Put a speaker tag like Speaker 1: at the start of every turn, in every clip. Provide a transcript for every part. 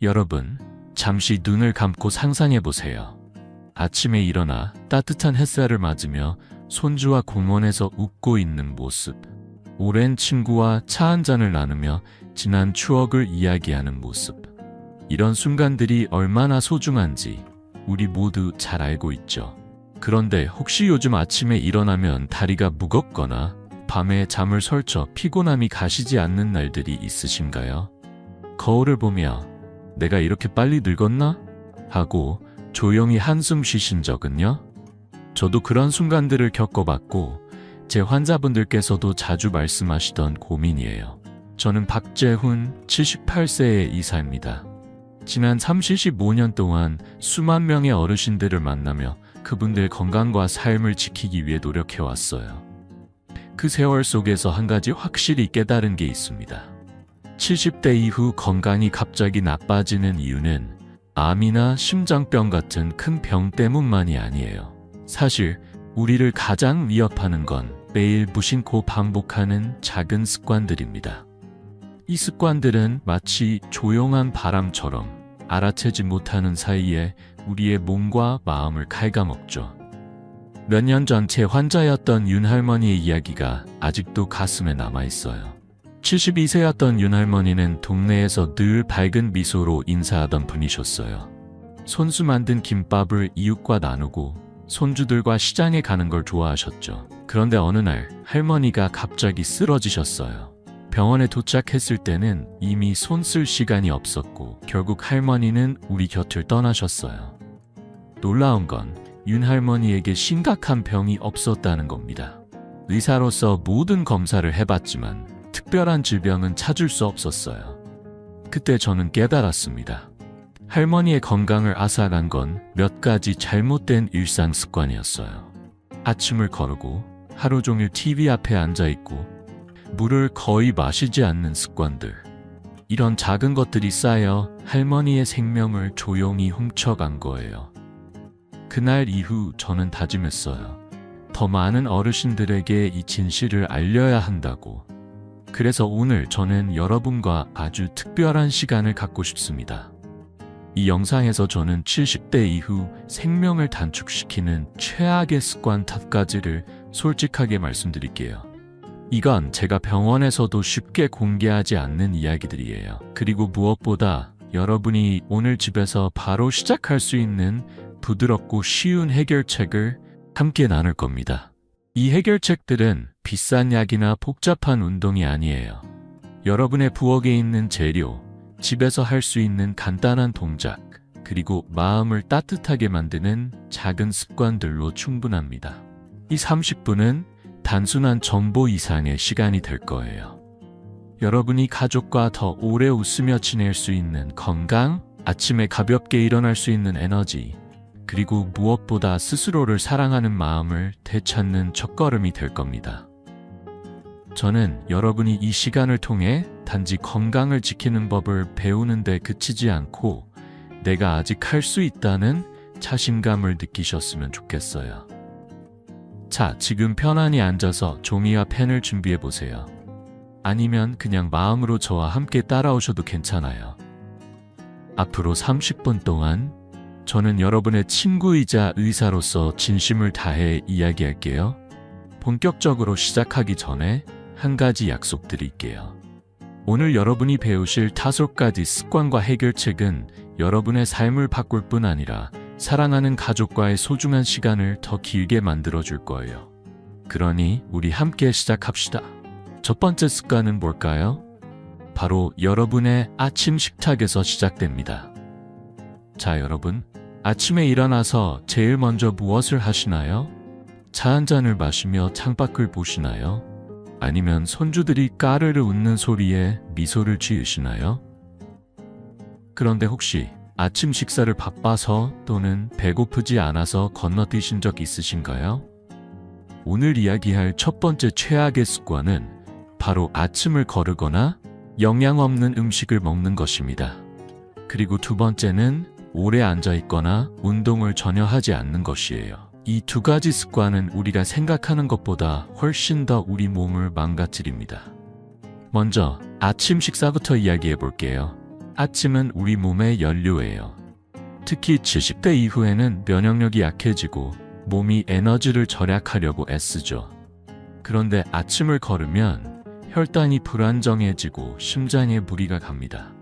Speaker 1: 여러분, 잠시 눈을 감고 상상해 보세요. 아침에 일어나 따뜻한 햇살을 맞으며 손주와 공원에서 웃고 있는 모습. 오랜 친구와 차 한 잔을 나누며 지난 추억을 이야기하는 모습. 이런 순간들이 얼마나 소중한지 우리 모두 잘 알고 있죠. 그런데 혹시 요즘 아침에 일어나면 다리가 무겁거나 밤에 잠을 설쳐 피곤함이 가시지 않는 날들이 있으신가요? 거울을 보며 내가 이렇게 빨리 늙었나? 하고 조용히 한숨 쉬신 적은요? 저도 그런 순간들을 겪어봤고 제 환자분들께서도 자주 말씀하시던 고민이에요. 저는 박재훈 78세의 의사입니다. 지난 35년 동안 수만 명의 어르신들을 만나며 그분들 건강과 삶을 지키기 위해 노력해왔어요. 그 세월 속에서 한 가지 확실히 깨달은 게 있습니다. 70대 이후 건강이 갑자기 나빠지는 이유는 암이나 심장병 같은 큰 병 때문만이 아니에요. 사실 우리를 가장 위협하는 건 매일 무심코 반복하는 작은 습관들입니다. 이 습관들은 마치 조용한 바람처럼 알아채지 못하는 사이에 우리의 몸과 마음을 갉아먹죠. 몇 년 전 제 환자였던 윤 할머니의 이야기가 아직도 가슴에 남아있어요. 72세였던 윤 할머니는 동네에서 늘 밝은 미소로 인사하던 분이셨어요. 손수 만든 김밥을 이웃과 나누고 손주들과 시장에 가는 걸 좋아하셨죠. 그런데 어느 날 할머니가 갑자기 쓰러지셨어요. 병원에 도착했을 때는 이미 손 쓸 시간이 없었고 결국 할머니는 우리 곁을 떠나셨어요. 놀라운 건 윤 할머니에게 심각한 병이 없었다는 겁니다. 의사로서 모든 검사를 해봤지만 특별한 질병은 찾을 수 없었어요. 그때 저는 깨달았습니다. 할머니의 건강을 앗아간 건 몇 가지 잘못된 일상 습관이었어요. 아침을 거르고 하루 종일 TV 앞에 앉아있고 물을 거의 마시지 않는 습관들. 이런 작은 것들이 쌓여 할머니의 생명을 조용히 훔쳐간 거예요. 그날 이후 저는 다짐했어요. 더 많은 어르신들에게 이 진실을 알려야 한다고. 그래서 오늘 저는 여러분과 아주 특별한 시간을 갖고 싶습니다. 이 영상에서 저는 70대 이후 생명을 단축시키는 최악의 습관 5가지를 솔직하게 말씀드릴게요. 이건 제가 병원에서도 쉽게 공개하지 않는 이야기들이에요. 그리고 무엇보다 여러분이 오늘 집에서 바로 시작할 수 있는 부드럽고 쉬운 해결책을 함께 나눌 겁니다. 이 해결책들은 비싼 약이나 복잡한 운동이 아니에요. 여러분의 부엌에 있는 재료, 집에서 할 수 있는 간단한 동작, 그리고 마음을 따뜻하게 만드는 작은 습관들로 충분합니다. 이 30분은 단순한 정보 이상의 시간이 될 거예요. 여러분이 가족과 더 오래 웃으며 지낼 수 있는 건강, 아침에 가볍게 일어날 수 있는 에너지, 그리고 무엇보다 스스로를 사랑하는 마음을 되찾는 첫걸음이 될 겁니다. 저는 여러분이 이 시간을 통해 단지 건강을 지키는 법을 배우는 데 그치지 않고 내가 아직 할 수 있다는 자신감을 느끼셨으면 좋겠어요. 자, 지금 편안히 앉아서 종이와 펜을 준비해 보세요. 아니면 그냥 마음으로 저와 함께 따라오셔도 괜찮아요. 앞으로 30분 동안 저는 여러분의 친구이자 의사로서 진심을 다해 이야기할게요. 본격적으로 시작하기 전에 한 가지 약속드릴게요. 오늘 여러분이 배우실 5가지 습관과 해결책은 여러분의 삶을 바꿀 뿐 아니라 사랑하는 가족과의 소중한 시간을 더 길게 만들어줄 거예요. 그러니 우리 함께 시작합시다. 첫 번째 습관은 뭘까요? 바로 여러분의 아침 식탁에서 시작됩니다. 자, 여러분, 아침에 일어나서 제일 먼저 무엇을 하시나요? 차 한 잔을 마시며 창밖을 보시나요? 아니면 손주들이 까르르 웃는 소리에 미소를 지으시나요? 그런데 혹시 아침 식사를 바빠서 또는 배고프지 않아서 건너뛰신 적 있으신가요? 오늘 이야기할 첫 번째 최악의 습관은 바로 아침을 거르거나 영양 없는 음식을 먹는 것입니다. 그리고 두 번째는 오래 앉아있거나 운동을 전혀 하지 않는 것이에요. 이 2가지 습관은 우리가 생각하는 것보다 훨씬 더 우리 몸을 망가뜨립니다. 먼저 아침 식사부터 이야기해 볼게요. 아침은 우리 몸의 연료예요. 특히 70대 이후에는 면역력이 약해지고 몸이 에너지를 절약하려고 애쓰죠. 그런데 아침을 걸으면 혈당이 불안정해지고 심장에 무리가 갑니다.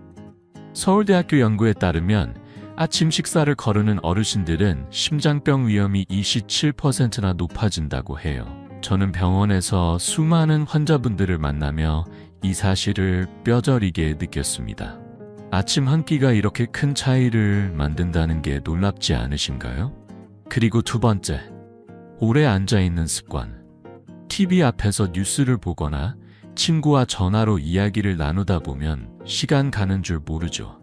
Speaker 1: 서울대학교 연구에 따르면 아침 식사를 거르는 어르신들은 심장병 위험이 27%나 높아진다고 해요. 저는 병원에서 수많은 환자분들을 만나며 이 사실을 뼈저리게 느꼈습니다. 아침 한 끼가 이렇게 큰 차이를 만든다는 게 놀랍지 않으신가요? 그리고 두 번째, 오래 앉아있는 습관. TV 앞에서 뉴스를 보거나 친구와 전화로 이야기를 나누다 보면 시간 가는 줄 모르죠.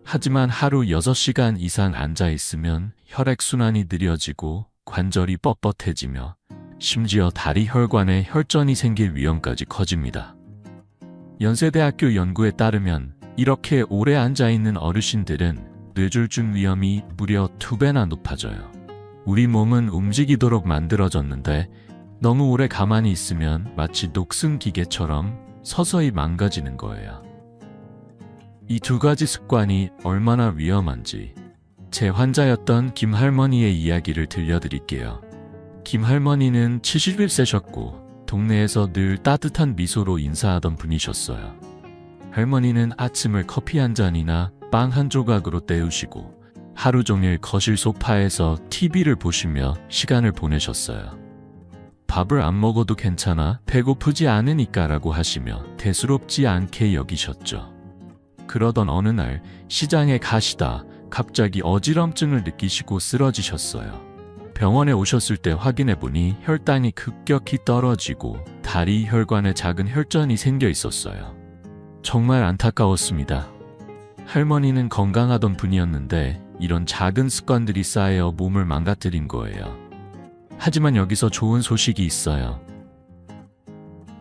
Speaker 1: 하지만 하루 6시간 이상 앉아있으면 혈액순환이 느려지고 관절이 뻣뻣해지며 심지어 다리 혈관에 혈전이 생길 위험까지 커집니다. 연세대학교 연구에 따르면 이렇게 오래 앉아있는 어르신들은 뇌졸중 위험이 무려 2배나 높아져요. 우리 몸은 움직이도록 만들어졌는데 너무 오래 가만히 있으면 마치 녹슨 기계처럼 서서히 망가지는 거예요. 이 두 가지 습관이 얼마나 위험한지 제 환자였던 김할머니의 이야기를 들려드릴게요. 김할머니는 71세셨고 동네에서 늘 따뜻한 미소로 인사하던 분이셨어요. 할머니는 아침을 커피 한 잔이나 빵 한 조각으로 때우시고 하루 종일 거실 소파에서 TV를 보시며 시간을 보내셨어요. 밥을 안 먹어도 괜찮아 배고프지 않으니까 라고 하시며 대수롭지 않게 여기셨죠. 그러던 어느 날 시장에 가시다 갑자기 어지럼증을 느끼시고 쓰러지셨어요. 병원에 오셨을 때 확인해보니 혈당이 급격히 떨어지고 다리 혈관에 작은 혈전이 생겨 있었어요. 정말 안타까웠습니다. 할머니는 건강하던 분이었는데 이런 작은 습관들이 쌓여 몸을 망가뜨린 거예요. 하지만 여기서 좋은 소식이 있어요.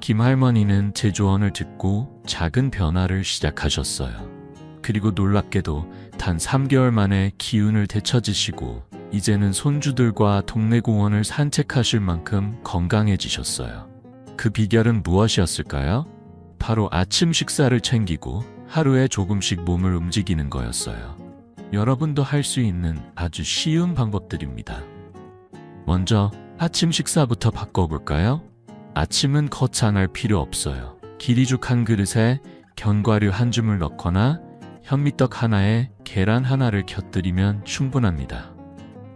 Speaker 1: 김할머니는 제 조언을 듣고 작은 변화를 시작하셨어요. 그리고 놀랍게도 단 3개월 만에 기운을 되찾으시고 이제는 손주들과 동네 공원을 산책하실 만큼 건강해지셨어요. 그 비결은 무엇이었을까요? 바로 아침 식사를 챙기고 하루에 조금씩 몸을 움직이는 거였어요. 여러분도 할 수 있는 아주 쉬운 방법들입니다. 먼저 아침 식사부터 바꿔볼까요? 아침은 거창할 필요 없어요. 기리죽 한 그릇에 견과류 한 줌을 넣거나 현미떡 하나에 계란 하나를 곁들이면 충분합니다.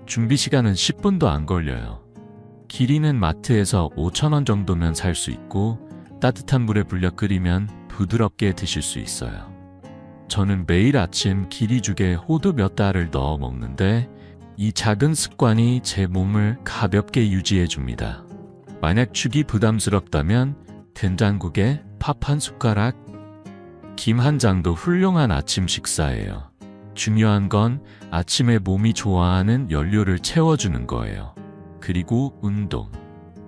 Speaker 1: 준비 시간은 10분도 안 걸려요. 기리는 마트에서 5,000원 정도면 살 수 있고 따뜻한 물에 불려 끓이면 부드럽게 드실 수 있어요. 저는 매일 아침 기리죽에 호두 몇 달을 넣어 먹는데 이 작은 습관이 제 몸을 가볍게 유지해 줍니다. 만약 죽이 부담스럽다면 된장국에 밥 한 숟가락, 김 한 장도 훌륭한 아침 식사예요. 중요한 건 아침에 몸이 좋아하는 연료를 채워주는 거예요. 그리고 운동.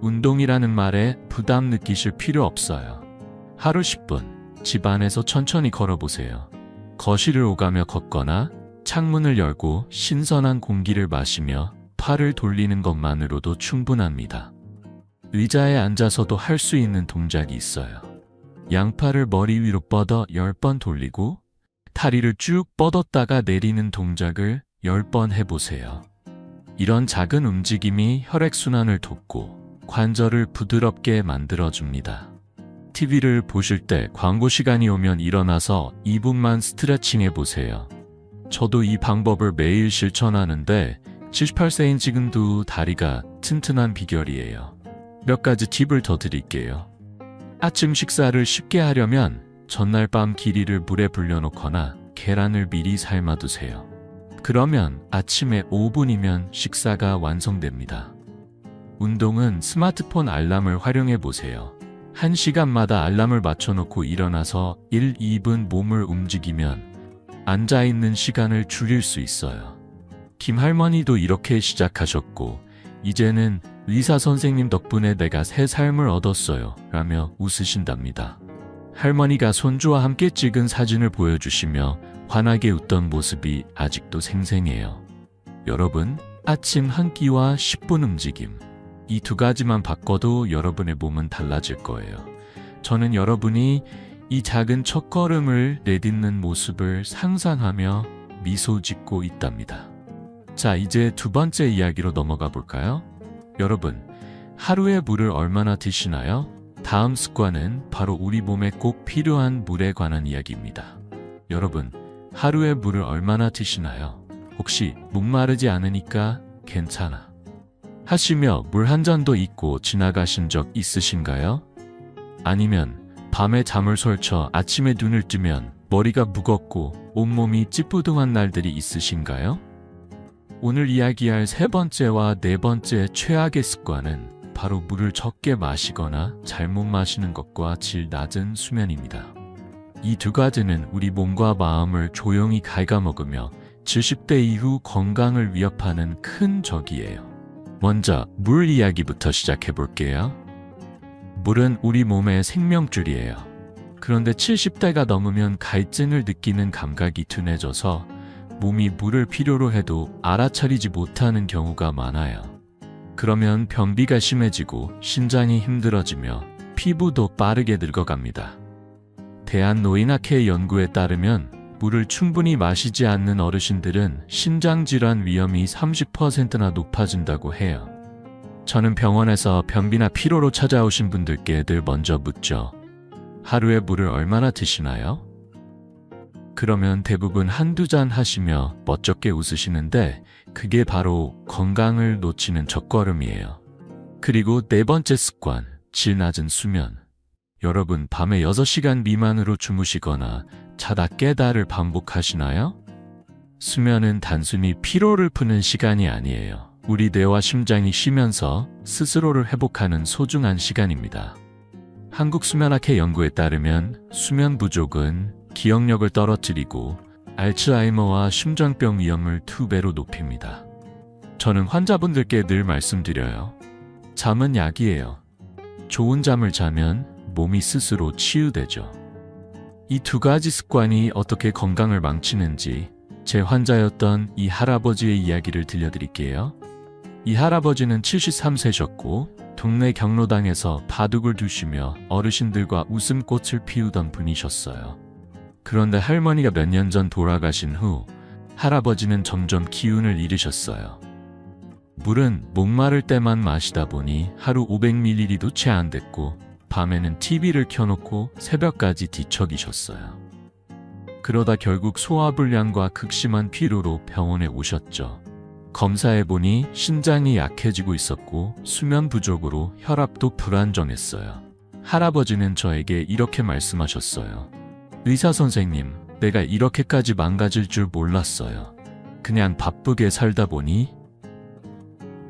Speaker 1: 운동이라는 말에 부담 느끼실 필요 없어요. 하루 10분, 집 안에서 천천히 걸어보세요. 거실을 오가며 걷거나 창문을 열고 신선한 공기를 마시며 팔을 돌리는 것만으로도 충분합니다. 의자에 앉아서도 할 수 있는 동작이 있어요. 양팔을 머리 위로 뻗어 10번 돌리고 다리를 쭉 뻗었다가 내리는 동작을 10번 해보세요. 이런 작은 움직임이 혈액순환을 돕고 관절을 부드럽게 만들어줍니다. TV를 보실 때 광고 시간이 오면 일어나서 2분만 스트레칭 해보세요. 저도 이 방법을 매일 실천하는데 78세인 지금도 다리가 튼튼한 비결이에요. 몇 가지 팁을 더 드릴게요. 아침 식사를 쉽게 하려면 전날 밤 기리를 물에 불려놓거나 계란을 미리 삶아두세요. 그러면 아침에 5분이면 식사가 완성됩니다. 운동은 스마트폰 알람을 활용해 보세요. 1시간마다 알람을 맞춰놓고 일어나서 1, 2분 몸을 움직이면 앉아있는 시간을 줄일 수 있어요. 김할머니도 이렇게 시작하셨고 이제는 의사 선생님 덕분에 내가 새 삶을 얻었어요 라며 웃으신답니다. 할머니가 손주와 함께 찍은 사진을 보여주시며 환하게 웃던 모습이 아직도 생생해요. 여러분, 아침 한 끼와 10분 움직임, 이 두 가지만 바꿔도 여러분의 몸은 달라질 거예요. 저는 여러분이 이 작은 첫걸음을 내딛는 모습을 상상하며 미소 짓고 있답니다. 자, 이제 두 번째 이야기로 넘어가 볼까요? 여러분, 하루에 물을 얼마나 드시나요? 다음 습관은 바로 우리 몸에 꼭 필요한 물에 관한 이야기입니다. 여러분, 하루에 물을 얼마나 드시나요? 혹시 목마르지 않으니까 괜찮아 하시며 물 한 잔도 잊고 지나가신 적 있으신가요? 아니면 밤에 잠을 설쳐 아침에 눈을 뜨면 머리가 무겁고 온몸이 찌뿌둥한 날들이 있으신가요? 오늘 이야기할 세 번째와 네 번째 최악의 습관은 바로 물을 적게 마시거나 잘못 마시는 것과 질 낮은 수면입니다. 이 두 가지는 우리 몸과 마음을 조용히 갉아먹으며 70대 이후 건강을 위협하는 큰 적이에요. 먼저 물 이야기부터 시작해 볼게요. 물은 우리 몸의 생명줄이에요. 그런데 70대가 넘으면 갈증을 느끼는 감각이 둔해져서 몸이 물을 필요로 해도 알아차리지 못하는 경우가 많아요. 그러면 변비가 심해지고 신장이 힘들어지며 피부도 빠르게 늙어갑니다. 대한노인학회 연구에 따르면 물을 충분히 마시지 않는 어르신들은 신장질환 위험이 30%나 높아진다고 해요. 저는 병원에서 변비나 피로로 찾아오신 분들께 늘 먼저 묻죠. 하루에 물을 얼마나 드시나요? 그러면 대부분 한두 잔 하시며 멋쩍게 웃으시는데 그게 바로 건강을 놓치는 첫걸음이에요. 그리고 네 번째 습관, 질 낮은 수면. 여러분, 밤에 6시간 미만으로 주무시거나 자다 깨다를 반복하시나요? 수면은 단순히 피로를 푸는 시간이 아니에요. 우리 뇌와 심장이 쉬면서 스스로를 회복하는 소중한 시간입니다. 한국수면학회 연구에 따르면 수면 부족은 기억력을 떨어뜨리고 알츠하이머와 심장병 위험을 2배로 높입니다. 저는 환자분들께 늘 말씀드려요. 잠은 약이에요. 좋은 잠을 자면 몸이 스스로 치유되죠. 이 두 가지 습관이 어떻게 건강을 망치는지 제 환자였던 이 할아버지의 이야기를 들려드릴게요. 이 할아버지는 73세셨고 동네 경로당에서 바둑을 두시며 어르신들과 웃음꽃을 피우던 분이셨어요. 그런데 할머니가 몇 년 전 돌아가신 후 할아버지는 점점 기운을 잃으셨어요. 물은 목마를 때만 마시다 보니 하루 500ml도 채 안 됐고 밤에는 TV를 켜놓고 새벽까지 뒤척이셨어요. 그러다 결국 소화불량과 극심한 피로로 병원에 오셨죠. 검사해보니 신장이 약해지고 있었고 수면 부족으로 혈압도 불안정했어요. 할아버지는 저에게 이렇게 말씀하셨어요. 의사 선생님, 내가 이렇게까지 망가질 줄 몰랐어요. 그냥 바쁘게 살다 보니.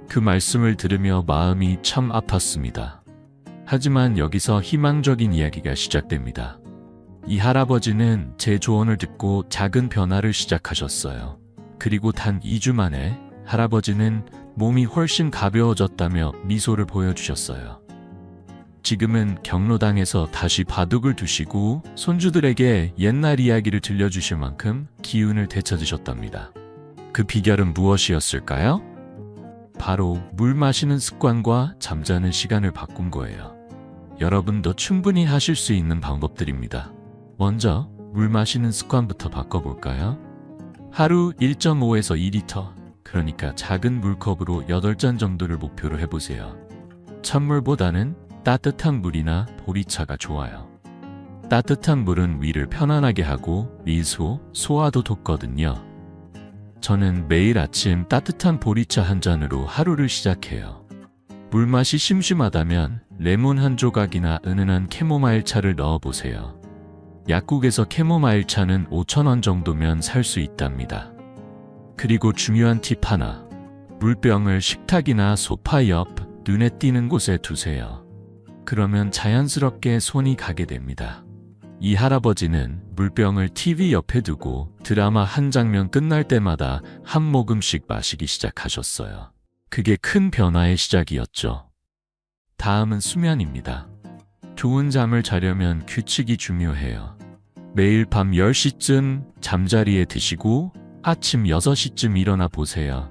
Speaker 1: 그 말씀을 들으며 마음이 참 아팠습니다. 하지만 여기서 희망적인 이야기가 시작됩니다. 이 할아버지는 제 조언을 듣고 작은 변화를 시작하셨어요. 그리고 단 2주 만에 할아버지는 몸이 훨씬 가벼워졌다며 미소를 보여주셨어요. 지금은 경로당에서 다시 바둑을 두시고 손주들에게 옛날 이야기를 들려주실 만큼 기운을 되찾으셨답니다. 그 비결은 무엇이었을까요? 바로 물 마시는 습관과 잠자는 시간을 바꾼 거예요. 여러분도 충분히 하실 수 있는 방법들입니다. 먼저 물 마시는 습관부터 바꿔볼까요? 하루 1.5에서 2리터, 그러니까 작은 물컵으로 8잔 정도를 목표로 해보세요. 찬물보다는 따뜻한 물이나 보리차가 좋아요. 따뜻한 물은 위를 편안하게 하고 미소, 소화도 돋거든요. 저는 매일 아침 따뜻한 보리차 한 잔으로 하루를 시작해요. 물맛이 심심하다면 레몬 한 조각이나 은은한 캐모마일 차를 넣어보세요. 약국에서 캐모마일 차는 5,000원 정도면 살 수 있답니다. 그리고 중요한 팁 하나. 물병을 식탁이나 소파 옆 눈에 띄는 곳에 두세요. 그러면 자연스럽게 손이 가게 됩니다. 이 할아버지는 물병을 TV 옆에 두고 드라마 한 장면 끝날 때마다 한 모금씩 마시기 시작하셨어요. 그게 큰 변화의 시작이었죠. 다음은 수면입니다. 좋은 잠을 자려면 규칙이 중요해요. 매일 밤 10시쯤 잠자리에 드시고 아침 6시쯤 일어나 보세요.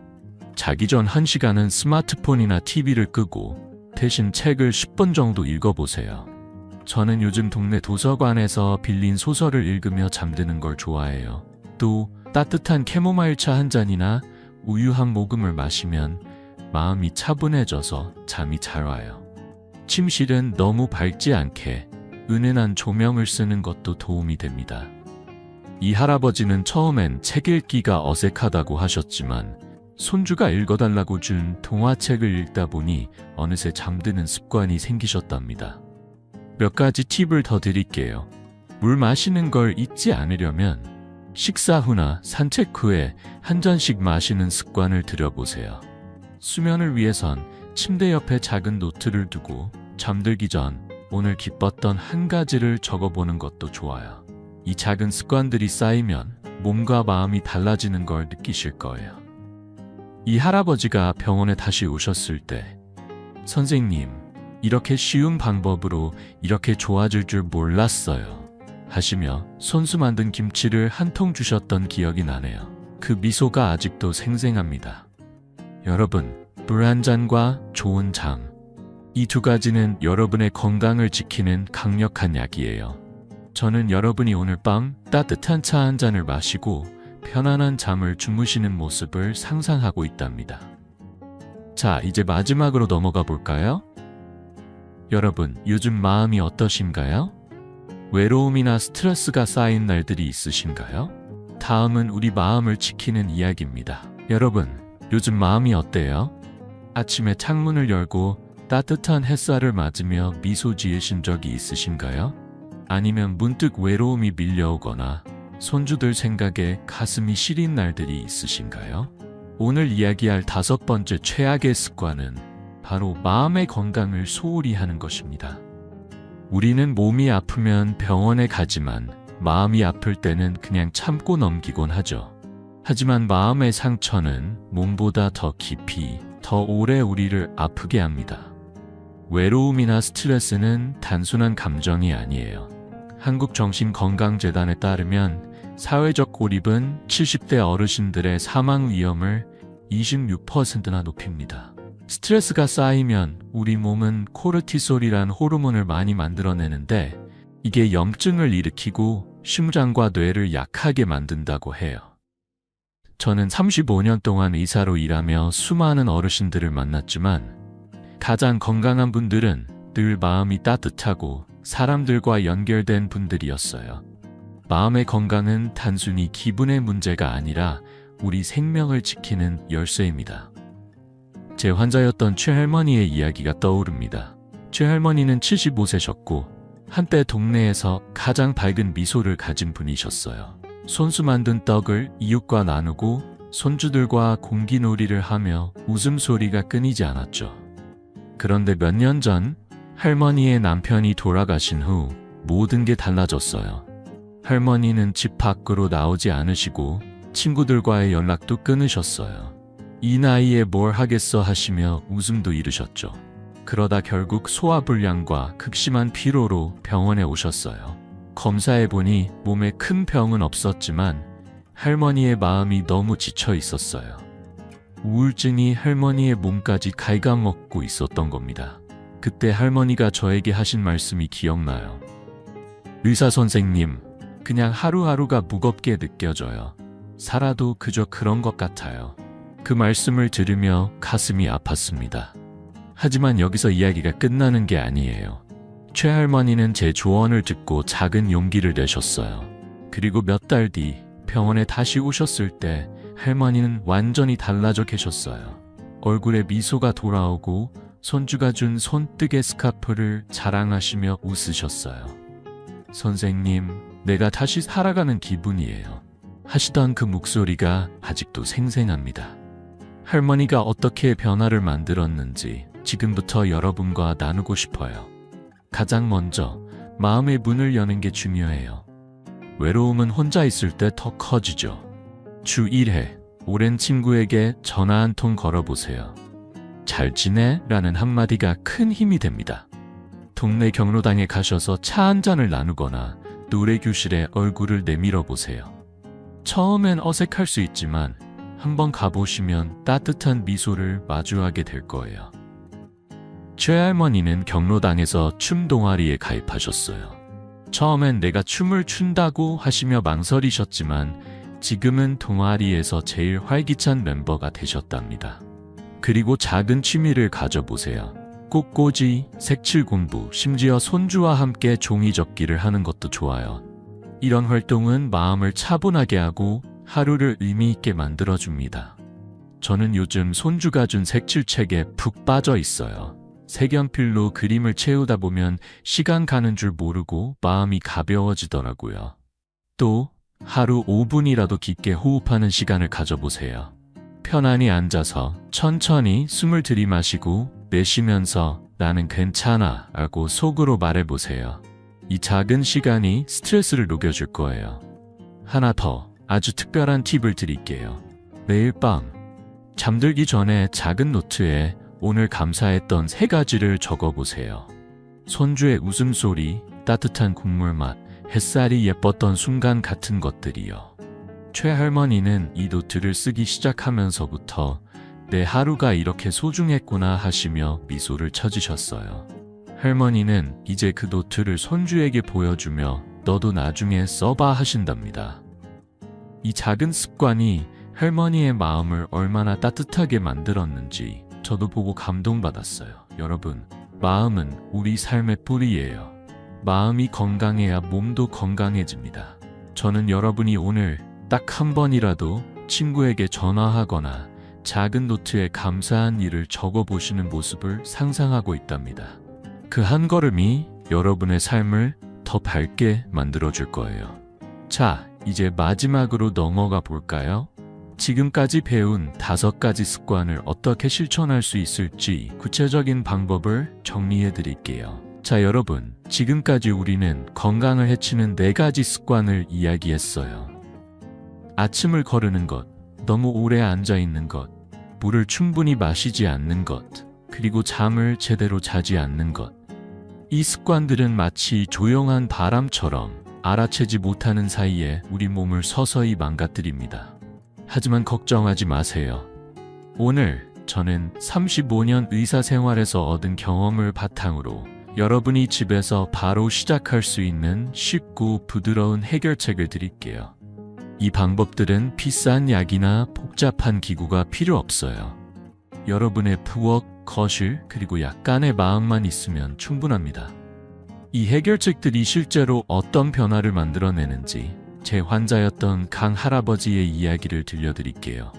Speaker 1: 자기 전 1시간은 스마트폰이나 TV를 끄고 대신 책을 10분 정도 읽어보세요. 저는 요즘 동네 도서관에서 빌린 소설을 읽으며 잠드는 걸 좋아해요. 또 따뜻한 캐모마일 차 한 잔이나 우유 한 모금을 마시면 마음이 차분해져서 잠이 잘 와요. 침실은 너무 밝지 않게 은은한 조명을 쓰는 것도 도움이 됩니다. 이 할아버지는 처음엔 책 읽기가 어색하다고 하셨지만 손주가 읽어달라고 준 동화책을 읽다 보니 어느새 잠드는 습관이 생기셨답니다. 몇 가지 팁을 더 드릴게요. 물 마시는 걸 잊지 않으려면 식사 후나 산책 후에 한 잔씩 마시는 습관을 들여보세요. 수면을 위해선 침대 옆에 작은 노트를 두고 잠들기 전 오늘 기뻤던 한 가지를 적어보는 것도 좋아요. 이 작은 습관들이 쌓이면 몸과 마음이 달라지는 걸 느끼실 거예요. 이 할아버지가 병원에 다시 오셨을 때 선생님, 이렇게 쉬운 방법으로 이렇게 좋아질 줄 몰랐어요 하시며 손수 만든 김치를 한 통 주셨던 기억이 나네요. 그 미소가 아직도 생생합니다. 여러분, 물 한 잔과 좋은 잠, 이 두 가지는 여러분의 건강을 지키는 강력한 약이에요. 저는 여러분이 오늘 밤 따뜻한 차 한 잔을 마시고 편안한 잠을 주무시는 모습을 상상하고 있답니다. 자, 이제 마지막으로 넘어가 볼까요? 여러분, 요즘 마음이 어떠신가요? 외로움이나 스트레스가 쌓인 날들이 있으신가요? 다음은 우리 마음을 지키는 이야기입니다. 여러분, 요즘 마음이 어때요? 아침에 창문을 열고 따뜻한 햇살을 맞으며 미소 지으신 적이 있으신가요? 아니면 문득 외로움이 밀려오거나 손주들 생각에 가슴이 시린 날들이 있으신가요? 오늘 이야기할 5번째 최악의 습관은 바로 마음의 건강을 소홀히 하는 것입니다. 우리는 몸이 아프면 병원에 가지만 마음이 아플 때는 그냥 참고 넘기곤 하죠. 하지만 마음의 상처는 몸보다 더 깊이, 더 오래 우리를 아프게 합니다. 외로움이나 스트레스는 단순한 감정이 아니에요. 한국정신건강재단에 따르면 사회적 고립은 70대 어르신들의 사망 위험을 26%나 높입니다. 스트레스가 쌓이면 우리 몸은 코르티솔이란 호르몬을 많이 만들어내는데 이게 염증을 일으키고 심장과 뇌를 약하게 만든다고 해요. 저는 35년 동안 의사로 일하며 수많은 어르신들을 만났지만 가장 건강한 분들은 늘 마음이 따뜻하고 사람들과 연결된 분들이었어요. 마음의 건강은 단순히 기분의 문제가 아니라 우리 생명을 지키는 열쇠입니다. 제 환자였던 최할머니의 이야기가 떠오릅니다. 최할머니는 75세셨고 한때 동네에서 가장 밝은 미소를 가진 분이셨어요. 손수 만든 떡을 이웃과 나누고 손주들과 공기놀이를 하며 웃음소리가 끊이지 않았죠. 그런데 몇 년 전 할머니의 남편이 돌아가신 후 모든 게 달라졌어요. 할머니는 집 밖으로 나오지 않으시고 친구들과의 연락도 끊으셨어요. 이 나이에 뭘 하겠어 하시며 웃음도 잃으셨죠. 그러다 결국 소화불량과 극심한 피로로 병원에 오셨어요. 검사해보니 몸에 큰 병은 없었지만 할머니의 마음이 너무 지쳐 있었어요. 우울증이 할머니의 몸까지 갉아먹고 있었던 겁니다. 그때 할머니가 저에게 하신 말씀이 기억나요. 의사 선생님, 그냥 하루하루가 무겁게 느껴져요. 살아도 그저 그런 것 같아요. 그 말씀을 들으며 가슴이 아팠습니다. 하지만 여기서 이야기가 끝나는 게 아니에요. 최할머니는 제 조언을 듣고 작은 용기를 내셨어요. 그리고 몇 달 뒤 병원에 다시 오셨을 때 할머니는 완전히 달라져 계셨어요. 얼굴에 미소가 돌아오고 손주가 준 손뜨개 스카프를 자랑하시며 웃으셨어요. 선생님, 내가 다시 살아가는 기분이에요. 하시던 그 목소리가 아직도 생생합니다. 할머니가 어떻게 변화를 만들었는지 지금부터 여러분과 나누고 싶어요. 가장 먼저 마음의 문을 여는 게 중요해요. 외로움은 혼자 있을 때 더 커지죠. 주 1회 오랜 친구에게 전화 한 통 걸어보세요. 잘 지내? 라는 한마디가 큰 힘이 됩니다. 동네 경로당에 가셔서 차 한 잔을 나누거나 노래교실에 얼굴을 내밀어 보세요. 처음엔 어색할 수 있지만 한번 가보시면 따뜻한 미소를 마주하게 될 거예요. 최할머니는 경로당에서 춤 동아리에 가입하셨어요. 처음엔 내가 춤을 춘다고 하시며 망설이셨지만 지금은 동아리에서 제일 활기찬 멤버가 되셨답니다. 그리고 작은 취미를 가져보세요. 꽃꽂이, 색칠 공부, 심지어 손주와 함께 종이 접기를 하는 것도 좋아요. 이런 활동은 마음을 차분하게 하고 하루를 의미 있게 만들어줍니다. 저는 요즘 손주가 준 색칠책에 푹 빠져 있어요. 색연필로 그림을 채우다 보면 시간 가는 줄 모르고 마음이 가벼워지더라고요. 또 하루 5분이라도 깊게 호흡하는 시간을 가져보세요. 편안히 앉아서 천천히 숨을 들이마시고 내쉬면서 나는 괜찮아 라고 속으로 말해보세요. 이 작은 시간이 스트레스를 녹여줄 거예요. 하나 더 아주 특별한 팁을 드릴게요. 매일 밤 잠들기 전에 작은 노트에 오늘 감사했던 3가지를 적어보세요. 손주의 웃음소리, 따뜻한 국물 맛, 햇살이 예뻤던 순간 같은 것들이요. 최할머니는 이 노트를 쓰기 시작하면서부터 내 하루가 이렇게 소중했구나 하시며 미소를 쳐주셨어요. 할머니는 이제 그 노트를 손주에게 보여주며 너도 나중에 써봐 하신답니다. 이 작은 습관이 할머니의 마음을 얼마나 따뜻하게 만들었는지 저도 보고 감동받았어요. 여러분, 마음은 우리 삶의 뿌리예요. 마음이 건강해야 몸도 건강해집니다. 저는 여러분이 오늘 딱 한 번이라도 친구에게 전화하거나 작은 노트에 감사한 일을 적어보시는 모습을 상상하고 있답니다. 그 한 걸음이 여러분의 삶을 더 밝게 만들어줄 거예요. 자, 이제 마지막으로 넘어가 볼까요? 지금까지 배운 5가지 습관을 어떻게 실천할 수 있을지 구체적인 방법을 정리해 드릴게요. 자, 여러분, 지금까지 우리는 건강을 해치는 4가지 습관을 이야기했어요. 아침을 거르는 것, 너무 오래 앉아 있는 것, 물을 충분히 마시지 않는 것, 그리고 잠을 제대로 자지 않는 것. 이 습관들은 마치 조용한 바람처럼 알아채지 못하는 사이에 우리 몸을 서서히 망가뜨립니다. 하지만 걱정하지 마세요. 오늘 저는 35년 의사 생활에서 얻은 경험을 바탕으로 여러분이 집에서 바로 시작할 수 있는 쉽고 부드러운 해결책을 드릴게요. 이 방법들은 비싼 약이나 복잡한 기구가 필요 없어요. 여러분의 부엌, 거실, 그리고 약간의 마음만 있으면 충분합니다. 이 해결책들이 실제로 어떤 변화를 만들어내는지 제 환자였던 강 할아버지의 이야기를 들려드릴게요.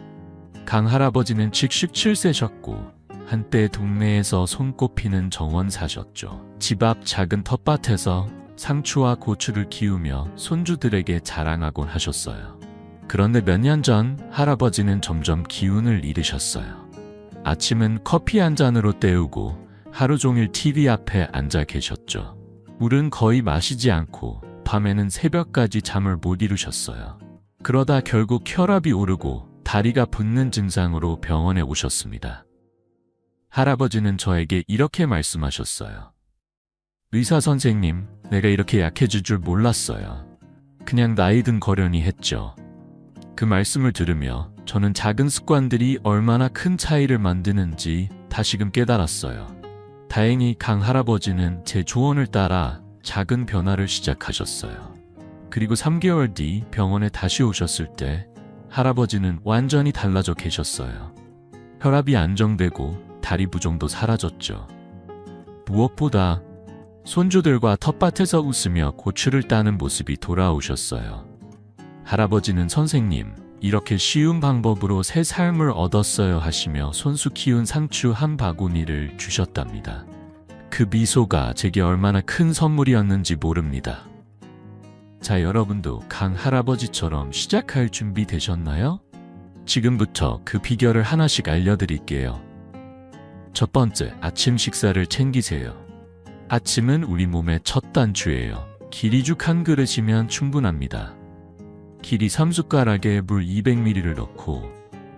Speaker 1: 강 할아버지는 77세셨고 한때 동네에서 손꼽히는 정원사셨죠. 집 앞 작은 텃밭에서 상추와 고추를 키우며 손주들에게 자랑하곤 하셨어요. 그런데 몇 년 전 할아버지는 점점 기운을 잃으셨어요. 아침은 커피 한 잔으로 때우고 하루 종일 TV 앞에 앉아 계셨죠. 물은 거의 마시지 않고 밤에는 새벽까지 잠을 못 이루셨어요. 그러다 결국 혈압이 오르고 다리가 붓는 증상으로 병원에 오셨습니다. 할아버지는 저에게 이렇게 말씀하셨어요. 의사 선생님, 내가 이렇게 약해질 줄 몰랐어요. 그냥 나이 든 거려니 했죠. 그 말씀을 들으며 저는 작은 습관들이 얼마나 큰 차이를 만드는지 다시금 깨달았어요. 다행히 강 할아버지는 제 조언을 따라 작은 변화를 시작하셨어요. 그리고 3개월 뒤 병원에 다시 오셨을 때 할아버지는 완전히 달라져 계셨어요. 혈압이 안정되고 다리 부종도 사라졌죠. 무엇보다 손주들과 텃밭에서 웃으며 고추를 따는 모습이 돌아오셨어요. 할아버지는 선생님, 이렇게 쉬운 방법으로 새 삶을 얻었어요 하시며 손수 키운 상추 한 바구니를 주셨답니다. 그 미소가 제게 얼마나 큰 선물이었는지 모릅니다. 자, 여러분도 강 할아버지처럼 시작할 준비 되셨나요? 지금부터 그 비결을 하나씩 알려드릴게요. 첫 번째, 아침 식사를 챙기세요. 아침은 우리 몸의 첫 단추예요. 기리죽 한 그릇이면 충분합니다. 기리 3숟가락에 물 200ml를 넣고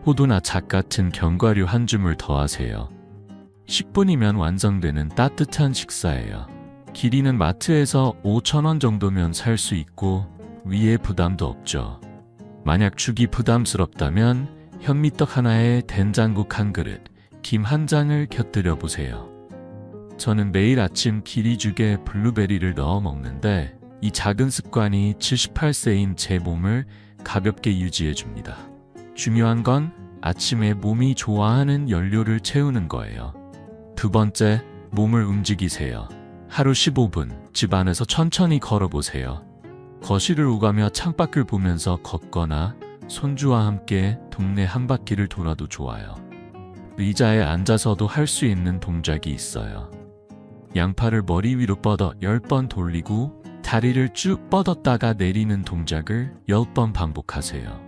Speaker 1: 호두나 잣 같은 견과류 한 줌을 더하세요. 10분이면 완성되는 따뜻한 식사예요. 기리는 마트에서 5,000원 정도면 살 수 있고 위에 부담도 없죠. 만약 죽이 부담스럽다면 현미떡 하나에 된장국 한 그릇, 김 한 장을 곁들여 보세요. 저는 매일 아침 기리죽에 블루베리를 넣어 먹는데 이 작은 습관이 78세인 제 몸을 가볍게 유지해 줍니다. 중요한 건 아침에 몸이 좋아하는 연료를 채우는 거예요. 두 번째, 몸을 움직이세요. 하루 15분 집 안에서 천천히 걸어보세요. 거실을 오가며 창밖을 보면서 걷거나 손주와 함께 동네 한 바퀴를 돌아도 좋아요. 의자에 앉아서도 할 수 있는 동작이 있어요. 양팔을 머리 위로 뻗어 10번 돌리고 다리를 쭉 뻗었다가 내리는 동작을 10번 반복하세요.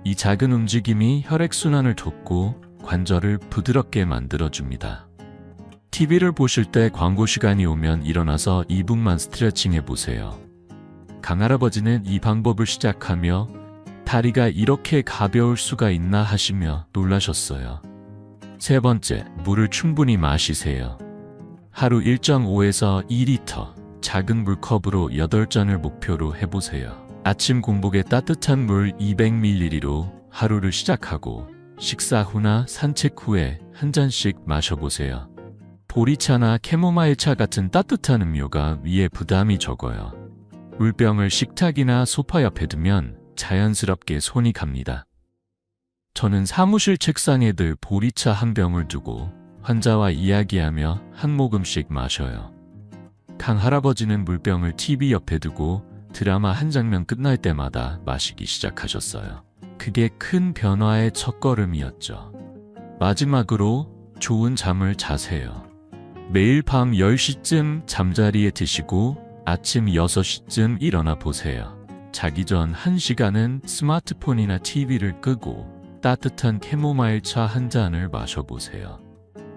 Speaker 1: 이 작은 움직임이 혈액순환을 돕고 관절을 부드럽게 만들어줍니다. TV를 보실 때 광고 시간이 오면 일어나서 2분만 스트레칭 해보세요. 강할아버지는 이 방법을 시작하며 다리가 이렇게 가벼울 수가 있나 하시며 놀라셨어요. 세 번째, 물을 충분히 마시세요. 하루 1.5에서 2리터 작은 물컵으로 8잔을 목표로 해보세요. 아침 공복에 따뜻한 물 200ml로 하루를 시작하고 식사 후나 산책 후에 한 잔씩 마셔보세요. 보리차나 캐모마일차 같은 따뜻한 음료가 위에 부담이 적어요. 물병을 식탁이나 소파 옆에 두면 자연스럽게 손이 갑니다. 저는 사무실 책상에 늘 보리차 한 병을 두고 환자와 이야기하며 한 모금씩 마셔요. 강할아버지는 물병을 TV 옆에 두고 드라마 한 장면 끝날 때마다 마시기 시작하셨어요. 그게 큰 변화의 첫걸음이었죠. 마지막으로 좋은 잠을 자세요. 매일 밤 10시쯤 잠자리에 드시고 아침 6시쯤 일어나 보세요. 자기 전 1시간은 스마트폰이나 TV를 끄고 따뜻한 캐모마일 차 한 잔을 마셔보세요.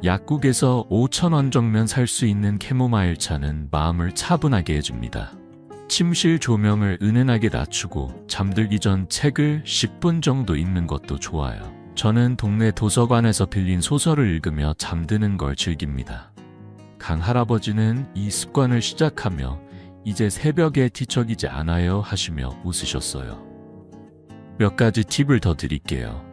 Speaker 1: 약국에서 5,000원 정면 살 수 있는 캐모마일 차는 마음을 차분하게 해줍니다. 침실 조명을 은은하게 낮추고 잠들기 전 책을 10분 정도 읽는 것도 좋아요. 저는 동네 도서관에서 빌린 소설을 읽으며 잠드는 걸 즐깁니다. 강할아버지는 이 습관을 시작하며 이제 새벽에 뒤척이지 않아요 하시며 웃으셨어요. 몇 가지 팁을 더 드릴게요.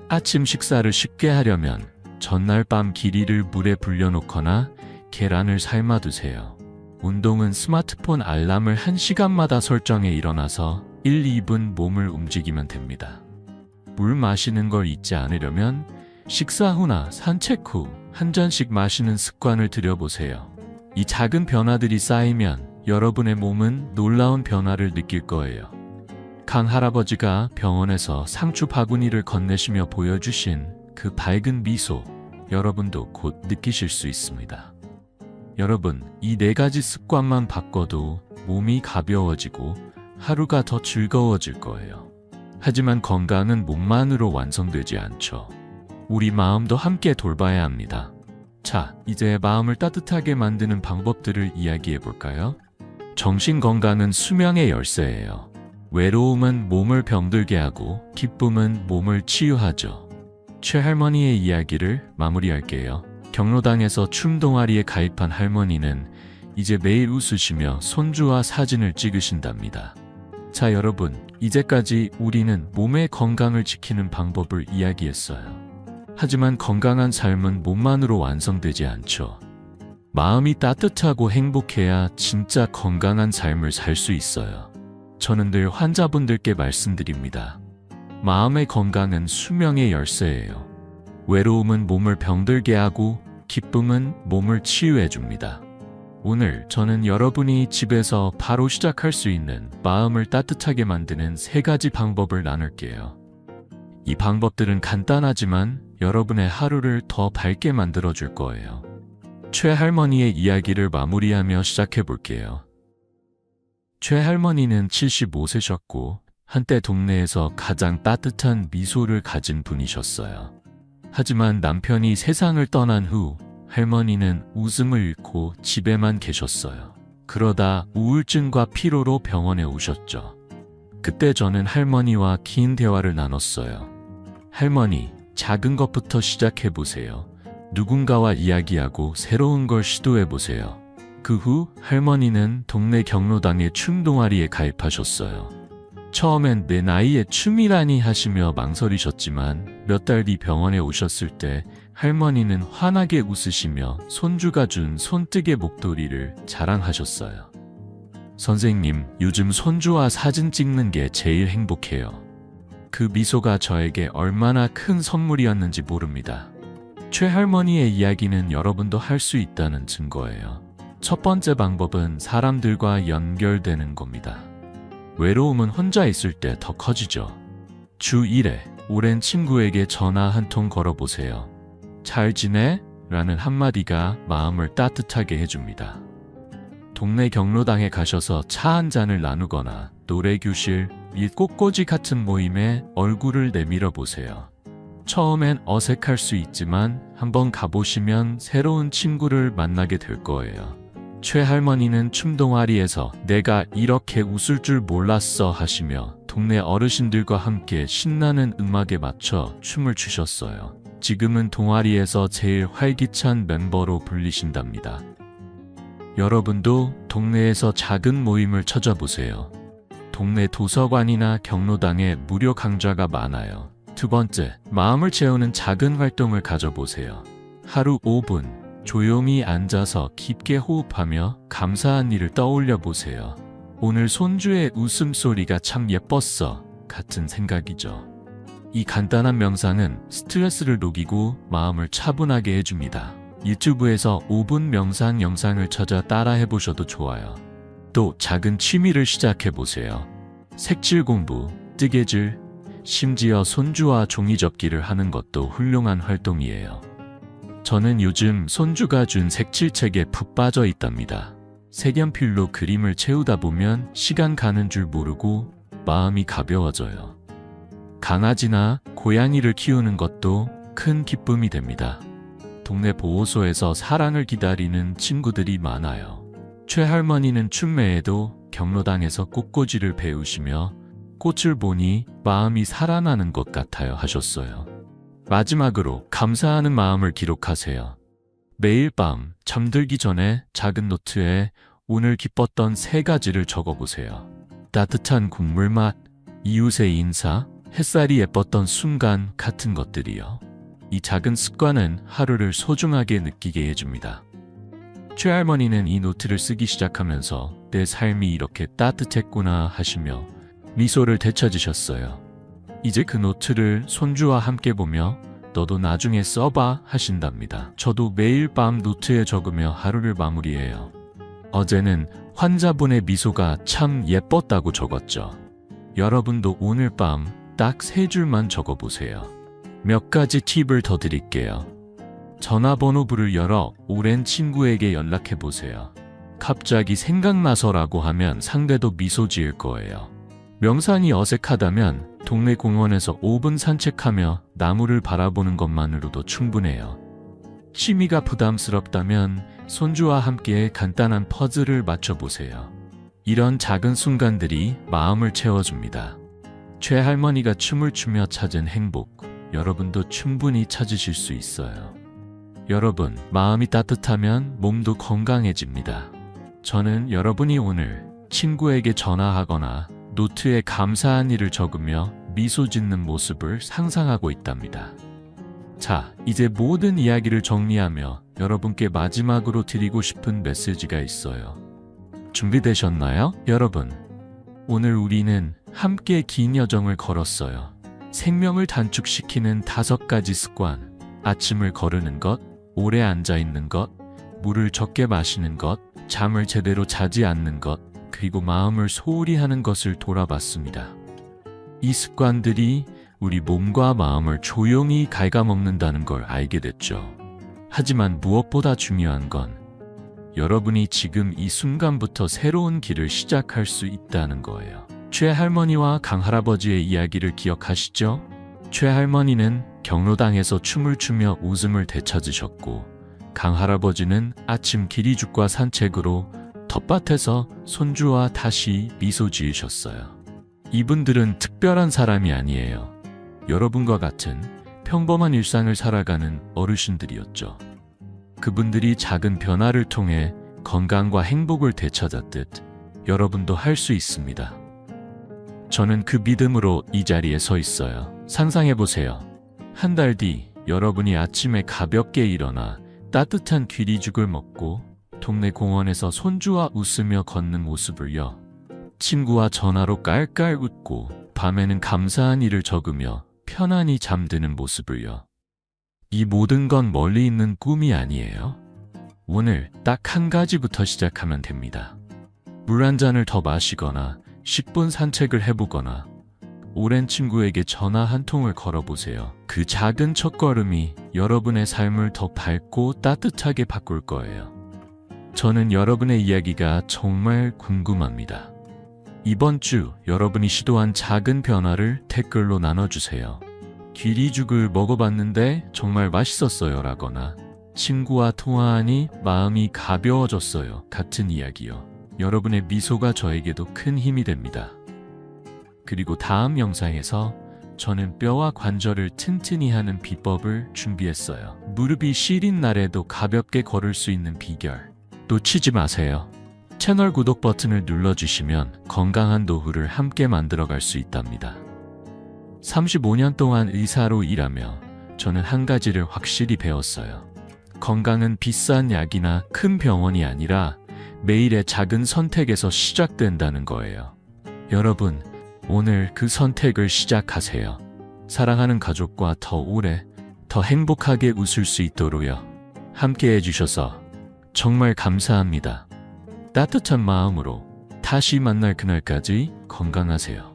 Speaker 1: 아침 식사를 쉽게 하려면 전날 밤 기리를 물에 불려놓거나 계란을 삶아두세요. 운동은 스마트폰 알람을 1시간마다 설정해 일어나서 1, 2분 몸을 움직이면 됩니다. 물 마시는 걸 잊지 않으려면 식사 후나 산책 후 한 잔씩 마시는 습관을 들여보세요. 이 작은 변화들이 쌓이면 여러분의 몸은 놀라운 변화를 느낄 거예요. 강할아버지가 병원에서 상추 바구니를 건네시며 보여주신 그 밝은 미소, 여러분도 곧 느끼실 수 있습니다. 여러분, 이 4가지 습관만 바꿔도 몸이 가벼워지고 하루가 더 즐거워질 거예요. 하지만 건강은 몸만으로 완성되지 않죠. 우리 마음도 함께 돌봐야 합니다. 자, 이제 마음을 따뜻하게 만드는 방법들을 이야기해 볼까요? 정신 건강은 수명의 열쇠예요. 외로움은 몸을 병들게 하고 기쁨은 몸을 치유하죠. 최할머니의 이야기를 마무리할게요. 경로당에서 춤 동아리에 가입한 할머니는 이제 매일 웃으시며 손주와 사진을 찍으신답니다. 자, 여러분, 이제까지 우리는 몸의 건강을 지키는 방법을 이야기했어요. 하지만 건강한 삶은 몸만으로 완성되지 않죠. 마음이 따뜻하고 행복해야 진짜 건강한 삶을 살 수 있어요. 저는 늘 환자분들께 말씀드립니다. 마음의 건강은 수명의 열쇠예요. 외로움은 몸을 병들게 하고 기쁨은 몸을 치유해 줍니다. 오늘 저는 여러분이 집에서 바로 시작할 수 있는 마음을 따뜻하게 만드는 3가지 방법을 나눌게요. 이 방법들은 간단하지만 여러분의 하루를 더 밝게 만들어 줄 거예요. 최할머니의 이야기를 마무리하며 시작해 볼게요. 최할머니는 75세셨고 한때 동네에서 가장 따뜻한 미소를 가진 분이셨어요. 하지만 남편이 세상을 떠난 후 할머니는 웃음을 잃고 집에만 계셨어요. 그러다 우울증과 피로로 병원에 오셨죠. 그때 저는 할머니와 긴 대화를 나눴어요. 할머니, 작은 것부터 시작해 보세요. 누군가와 이야기하고 새로운 걸 시도해 보세요. 그 후 할머니는 동네 경로당의 춤 동아리에 가입하셨어요. 처음엔 내 나이에 춤이라니 하시며 망설이셨지만 몇 달 뒤 병원에 오셨을 때 할머니는 환하게 웃으시며 손주가 준 손뜨개 목도리를 자랑하셨어요. 선생님, 요즘 손주와 사진 찍는 게 제일 행복해요. 그 미소가 저에게 얼마나 큰 선물이었는지 모릅니다. 최할머니의 이야기는 여러분도 할 수 있다는 증거예요. 첫 번째 방법은 사람들과 연결되는 겁니다. 외로움은 혼자 있을 때 더 커지죠. 주 1회 오랜 친구에게 전화 한 통 걸어보세요. 잘 지내? 라는 한마디가 마음을 따뜻하게 해줍니다. 동네 경로당에 가셔서 차 한 잔을 나누거나 노래교실, 꽃꽂이 같은 모임에 얼굴을 내밀어 보세요. 처음엔 어색할 수 있지만 한번 가보시면 새로운 친구를 만나게 될 거예요. 최할머니는 춤동아리에서 내가 이렇게 웃을 줄 몰랐어 하시며 동네 어르신들과 함께 신나는 음악에 맞춰 춤을 추셨어요. 지금은 동아리에서 제일 활기찬 멤버로 불리신답니다. 여러분도 동네에서 작은 모임을 찾아보세요. 동네 도서관이나 경로당에 무료 강좌가 많아요. 두 번째, 마음을 채우는 작은 활동을 가져보세요. 하루 5분 조용히 앉아서 깊게 호흡하며 감사한 일을 떠올려 보세요. 오늘 손주의 웃음소리가 참 예뻤어 같은 생각이죠. 이 간단한 명상은 스트레스를 녹이고 마음을 차분하게 해줍니다. 유튜브에서 5분 명상 영상을 찾아 따라 해보셔도 좋아요. 또 작은 취미를 시작해보세요. 색칠 공부, 뜨개질, 심지어 손주와 종이접기를 하는 것도 훌륭한 활동이에요. 저는 요즘 손주가 준 색칠책에 푹 빠져 있답니다. 색연필로 그림을 채우다 보면 시간 가는 줄 모르고 마음이 가벼워져요. 강아지나 고양이를 키우는 것도 큰 기쁨이 됩니다. 동네 보호소에서 사랑을 기다리는 친구들이 많아요. 최할머니는 춤매에도 경로당에서 꽃꽂이를 배우시며 꽃을 보니 마음이 살아나는 것 같아요 하셨어요. 마지막으로 감사하는 마음을 기록하세요. 매일 밤 잠들기 전에 작은 노트에 오늘 기뻤던 3가지를 적어보세요. 따뜻한 국물 맛, 이웃의 인사, 햇살이 예뻤던 순간 같은 것들이요. 이 작은 습관은 하루를 소중하게 느끼게 해줍니다. 최할머니는 이 노트를 쓰기 시작하면서 내 삶이 이렇게 따뜻했구나 하시며 미소를 되찾으셨어요. 이제 그 노트를 손주와 함께 보며 너도 나중에 써봐 하신답니다. 저도 매일 밤 노트에 적으며 하루를 마무리해요. 어제는 환자분의 미소가 참 예뻤다고 적었죠. 여러분도 오늘 밤 딱 3줄만 적어보세요. 몇 가지 팁을 더 드릴게요. 전화번호부를 열어 오랜 친구에게 연락해보세요. 갑자기 생각나서라고 하면 상대도 미소 지을 거예요. 명상이 어색하다면 동네 공원에서 5분 산책하며 나무를 바라보는 것만으로도 충분해요. 취미가 부담스럽다면 손주와 함께 간단한 퍼즐을 맞춰보세요. 이런 작은 순간들이 마음을 채워줍니다. 최할머니가 춤을 추며 찾은 행복, 여러분도 충분히 찾으실 수 있어요. 여러분, 마음이 따뜻하면 몸도 건강해집니다. 저는 여러분이 오늘 친구에게 전화하거나 노트에 감사한 일을 적으며 미소 짓는 모습을 상상하고 있답니다. 자, 이제 모든 이야기를 정리하며 여러분께 마지막으로 드리고 싶은 메시지가 있어요. 준비되셨나요? 여러분, 오늘 우리는 함께 긴 여정을 걸었어요. 생명을 단축시키는 5가지 습관, 아침을 거르는 것, 오래 앉아있는 것, 물을 적게 마시는 것, 잠을 제대로 자지 않는 것, 그리고 마음을 소홀히 하는 것을 돌아봤습니다. 이 습관들이 우리 몸과 마음을 조용히 갉아먹는다는 걸 알게 됐죠. 하지만 무엇보다 중요한 건 여러분이 지금 이 순간부터 새로운 길을 시작할 수 있다는 거예요. 최할머니와 강할아버지의 이야기를 기억하시죠? 최할머니는 경로당에서 춤을 추며 웃음을 되찾으셨고 강할아버지는 아침 기리죽과 산책으로 텃밭에서 손주와 다시 미소 지으셨어요. 이분들은 특별한 사람이 아니에요. 여러분과 같은 평범한 일상을 살아가는 어르신들이었죠. 그분들이 작은 변화를 통해 건강과 행복을 되찾았듯 여러분도 할 수 있습니다. 저는 그 믿음으로 이 자리에 서 있어요. 상상해보세요. 한 달 뒤 여러분이 아침에 가볍게 일어나 따뜻한 귀리죽을 먹고 동네 공원에서 손주와 웃으며 걷는 모습을요. 친구와 전화로 깔깔 웃고 밤에는 감사한 일을 적으며 편안히 잠드는 모습을요. 이 모든 건 멀리 있는 꿈이 아니에요. 오늘 딱 한 가지부터 시작하면 됩니다. 물 한 잔을 더 마시거나 10분 산책을 해보거나 오랜 친구에게 전화 한 통을 걸어보세요. 그 작은 첫걸음이 여러분의 삶을 더 밝고 따뜻하게 바꿀 거예요. 저는 여러분의 이야기가 정말 궁금합니다. 이번 주 여러분이 시도한 작은 변화를 댓글로 나눠주세요. 귀리죽을 먹어봤는데 정말 맛있었어요 라거나 친구와 통화하니 마음이 가벼워졌어요 같은 이야기요. 여러분의 미소가 저에게도 큰 힘이 됩니다. 그리고 다음 영상에서 저는 뼈와 관절을 튼튼히 하는 비법을 준비했어요. 무릎이 시린 날에도 가볍게 걸을 수 있는 비결. 놓치지 마세요. 채널 구독 버튼을 눌러주시면 건강한 노후를 함께 만들어갈 수 있답니다. 35년 동안 의사로 일하며 저는 한 가지를 확실히 배웠어요. 건강은 비싼 약이나 큰 병원이 아니라 매일의 작은 선택에서 시작된다는 거예요. 여러분, 오늘 그 선택을 시작하세요. 사랑하는 가족과 더 오래, 더 행복하게 웃을 수 있도록요. 함께 해주셔서 정말 감사합니다. 따뜻한 마음으로 다시 만날 그날까지 건강하세요.